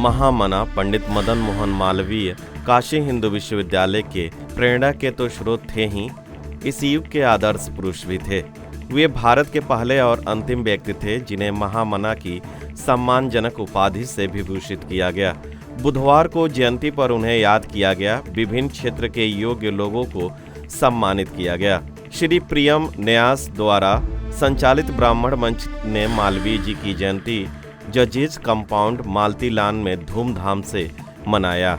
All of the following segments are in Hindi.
महामना पंडित मदन मोहन मालवीय काशी हिंदू विश्वविद्यालय के प्रेरणा के तो स्रोत थे ही, इस युग के आदर्श पुरुष भी थे। वे भारत के पहले और अंतिम व्यक्ति थे जिन्हें महामना की सम्मानजनक उपाधि से विभूषित किया गया। बुधवार को जयंती पर उन्हें याद किया गया। विभिन्न क्षेत्र के योग्य लोगों को सम्मानित किया गया। श्री प्रियम न्यास द्वारा संचालित ब्राह्मण मंच ने मालवीय जी की जयंती जजेज कंपाउंड मालतीलान में धूमधाम से मनाया।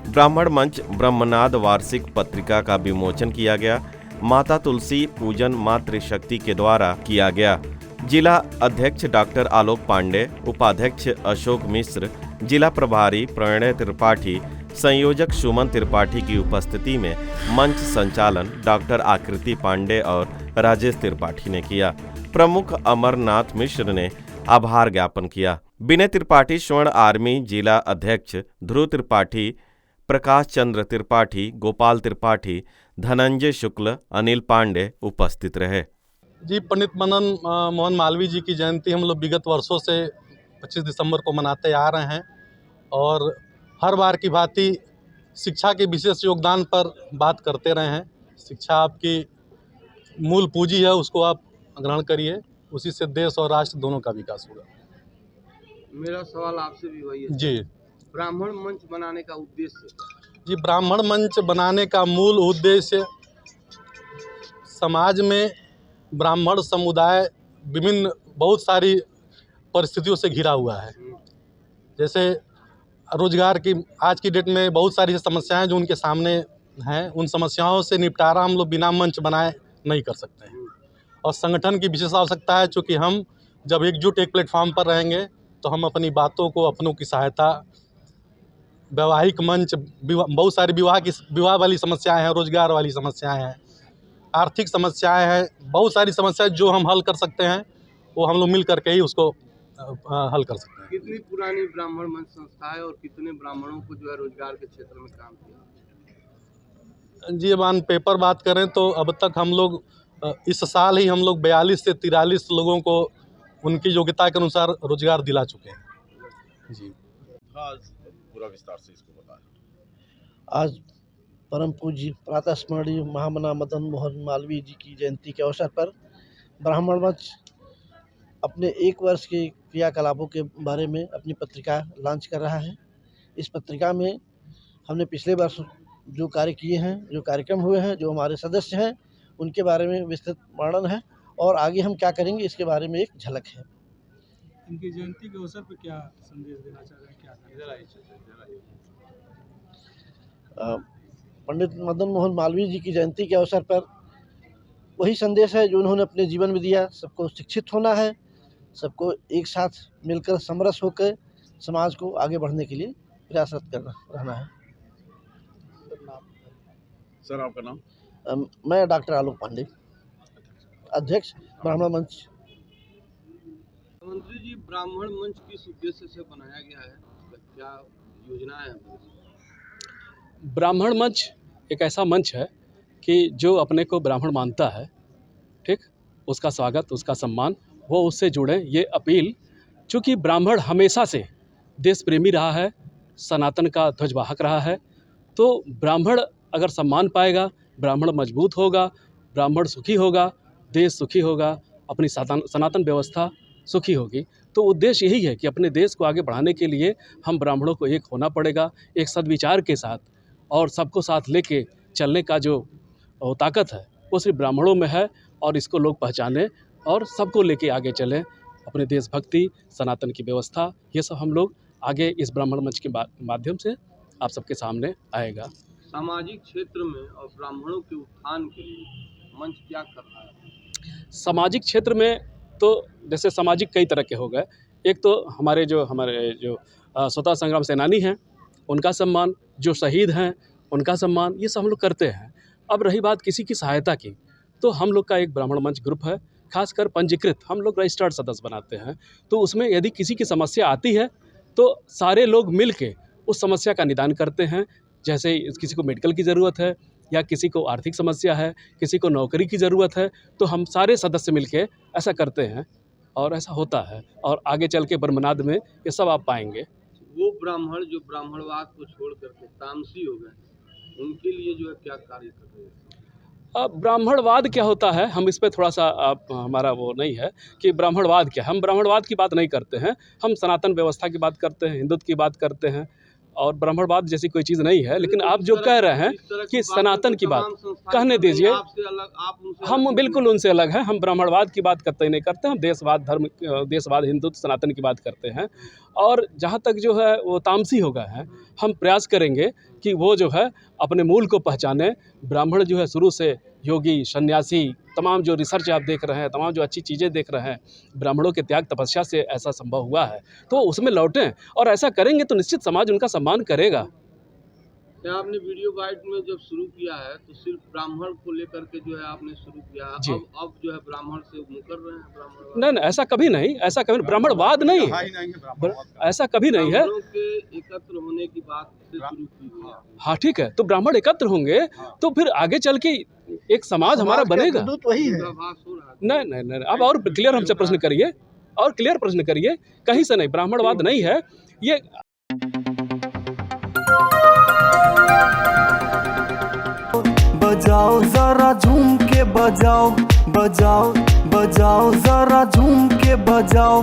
ब्राह्मण मंच ब्रह्मनाद वार्षिक पत्रिका का विमोचन किया गया। माता तुलसी पूजन मातृशक्ति के द्वारा किया गया। जिला अध्यक्ष डॉक्टर आलोक पांडे, उपाध्यक्ष अशोक मिश्र, जिला प्रभारी प्रणय त्रिपाठी, संयोजक सुमन त्रिपाठी की उपस्थिति में मंच संचालन डॉक्टर आकृति पांडे और राजेश त्रिपाठी ने किया। प्रमुख अमरनाथ मिश्र ने आभार ज्ञापन किया। विनय त्रिपाठी, स्वर्ण आर्मी जिला अध्यक्ष ध्रुव त्रिपाठी, प्रकाश चंद्र त्रिपाठी, गोपाल त्रिपाठी, धनंजय शुक्ल, अनिल पांडे उपस्थित रहे। जी, पंडित मदन मोहन मालवीय जी की जयंती हम लोग विगत वर्षों से 25 दिसंबर को मनाते आ रहे हैं और हर बार की भांति शिक्षा के विशेष योगदान पर बात करते रहे हैं। शिक्षा आपकी मूल पूंजी है, उसको आप ग्रहण करिए, उसी से देश और राष्ट्र दोनों का विकास होगा। मेरा सवाल आपसे भी वही है जी। ब्राह्मण मंच बनाने का उद्देश्य? जी, ब्राह्मण मंच बनाने का मूल उद्देश्य समाज में ब्राह्मण समुदाय विभिन्न बहुत सारी परिस्थितियों से घिरा हुआ है। जैसे रोजगार की आज की डेट में बहुत सारी समस्याएं जो उनके सामने हैं, उन समस्याओं से निपटारा हम लोग बिना मंच बनाए नहीं कर सकते हैं और संगठन की विशेष आवश्यकता है। चूँकि हम जब एकजुट एक प्लेटफॉर्म पर रहेंगे तो हम अपनी बातों को, अपनों की सहायता, वैवाहिक मंच, बहुत सारी विवाह वाली समस्याएं हैं, रोजगार वाली समस्याएं हैं, आर्थिक समस्याएं हैं, बहुत सारी समस्याएं जो हम हल कर सकते हैं वो हम लोग मिल करके ही उसको हल कर सकते हैं। कितनी पुरानी ब्राह्मण मंच संस्था है और कितने ब्राह्मणों को जो है रोजगार के क्षेत्र में काम किया? जी, अब ऑन पेपर बात करें तो अब तक हम लोग इस साल ही हम लोग 42 से 43 लोगों को उनकी योग्यता के अनुसार रोजगार दिला चुके हैं। जी, पूरा विस्तार से इसको बताएं। आज परम पूज्य प्रातः स्मरणीय महामना मदन मोहन मालवीय जी की जयंती के अवसर पर ब्राह्मण मंच अपने 1 वर्ष के क्रियाकलापों के बारे में अपनी पत्रिका लॉन्च कर रहा है। इस पत्रिका में हमने पिछले वर्ष जो कार्य किए हैं, जो कार्यक्रम हुए हैं, जो हमारे सदस्य हैं, उनके बारे में विस्तृत वर्णन है और आगे हम क्या करेंगे इसके बारे में एक झलक है। इनकी जयंती के अवसर पर क्या संदेश देना चाह रहे हैं, क्या पंडित मदन मोहन मालवीय जी की जयंती के अवसर पर वही संदेश है जो उन्होंने अपने जीवन में दिया। सबको शिक्षित होना है, सबको एक साथ मिलकर समरस होकर समाज को आगे बढ़ने के लिए प्रयासरत रहना है। सर, आपका नाम? मैं डॉक्टर आलोक पांडे, अध्यक्ष ब्राह्मण मंच। मंत्री जी, ब्राह्मण मंच किस उद्देश्य से बनाया गया है, क्या योजना है? ब्राह्मण मंच एक ऐसा मंच है कि जो अपने को ब्राह्मण मानता है, ठीक, उसका स्वागत, उसका सम्मान, वो उससे जुड़े, ये अपील। चूँकि ब्राह्मण हमेशा से देश प्रेमी रहा है, सनातन का ध्वजवाहक रहा है, तो ब्राह्मण अगर सम्मान पाएगा, ब्राह्मण मजबूत होगा, ब्राह्मण सुखी होगा, देश सुखी होगा, अपनी सनातन व्यवस्था सुखी होगी। तो उद्देश्य यही है कि अपने देश को आगे बढ़ाने के लिए हम ब्राह्मणों को एक होना पड़ेगा, एक सद्विचार के साथ, और सबको साथ लेके चलने का जो ताकत है वो सिर्फ ब्राह्मणों में है और इसको लोग पहचानें और सबको लेके आगे चलें। अपने देशभक्ति, सनातन की व्यवस्था, ये सब हम लोग आगे इस ब्राह्मण मंच के माध्यम से आप सबके सामने आएगा। सामाजिक क्षेत्र में और ब्राह्मणों के उत्थान के लिए मंच क्या कर रहा है? सामाजिक क्षेत्र में तो जैसे सामाजिक कई तरह के हो गए। एक तो हमारे जो स्वतंत्रता संग्राम सेनानी हैं उनका सम्मान, जो शहीद हैं उनका सम्मान, ये सब हम लोग करते हैं। अब रही बात किसी की सहायता की, तो हम लोग का एक ब्राह्मण मंच ग्रुप है, खासकर पंजीकृत, हम लोग रजिस्टर्ड सदस्य बनाते हैं। तो उसमें यदि किसी की समस्या आती है तो सारे लोग मिल के उस समस्या का निदान करते हैं। जैसे किसी को मेडिकल की ज़रूरत है या किसी को आर्थिक समस्या है, किसी को नौकरी की ज़रूरत है, तो हम सारे सदस्य मिलके ऐसा करते हैं और ऐसा होता है। और आगे चल के ब्रह्मनाद में ये सब आप पाएंगे। वो ब्राह्मण जो ब्राह्मणवाद को छोड़ करके तामसी हो गए, उनके लिए जो है क्या कार्य कर रहे हैं? ब्राह्मणवाद क्या होता है, हम इस पे थोड़ा सा हमारा वो नहीं है कि ब्राह्मणवाद क्या है। हम ब्राह्मणवाद की बात नहीं करते हैं, हम सनातन व्यवस्था की बात करते हैं, हिंदुत्व की बात करते हैं, और ब्राह्मणवाद जैसी कोई चीज़ नहीं है। लेकिन आप जो कह रहे हैं कि सनातन की बात, कहने दीजिए, हम बिल्कुल उनसे अलग हैं। हम ब्राह्मणवाद की बात करते ही नहीं करते, हम देशवाद, धर्म, देशवाद, हिंदुत्व, सनातन की बात करते हैं। और जहाँ तक जो है वो तामसी हो गए हैं, हम प्रयास करेंगे कि वो जो है अपने मूल को पहचाने। ब्राह्मण जो है शुरू से योगी, सन्यासी, तमाम जो रिसर्च आप देख रहे हैं, तमाम जो अच्छी चीज़ें देख रहे हैं, ब्राह्मणों के त्याग तपस्या से ऐसा संभव हुआ है, तो उसमें लौटें, और ऐसा करेंगे तो निश्चित समाज उनका सम्मान करेगा। क्या आपने वीडियो गाइड में जब शुरू किया है तो सिर्फ ब्राह्मण को लेकर के जो है आपने शुरू किया, अब जो है ब्राह्मण से मुकर रहे हैं ब्राह्मण? नहीं, ऐसा कभी नहीं, ऐसा कभी ब्राह्मणवाद नहीं, ऐसा कभी नहीं है। के एकत्र होने की बात से शुरू की है। हाँ ठीक है, तो ब्राह्मण एकत्र होंगे तो फिर आगे चल के एक समाज हमारा बनेगा। वही है। नहीं नहीं नहीं, अब और क्लियर हमसे प्रश्न करिए, और क्लियर प्रश्न करिए। कहीं से नहीं, ब्राह्मणवाद नहीं है ये। बजाओ जरा झूम के बजाओ, बजाओ बजाओ जरा झूम के बजाओ।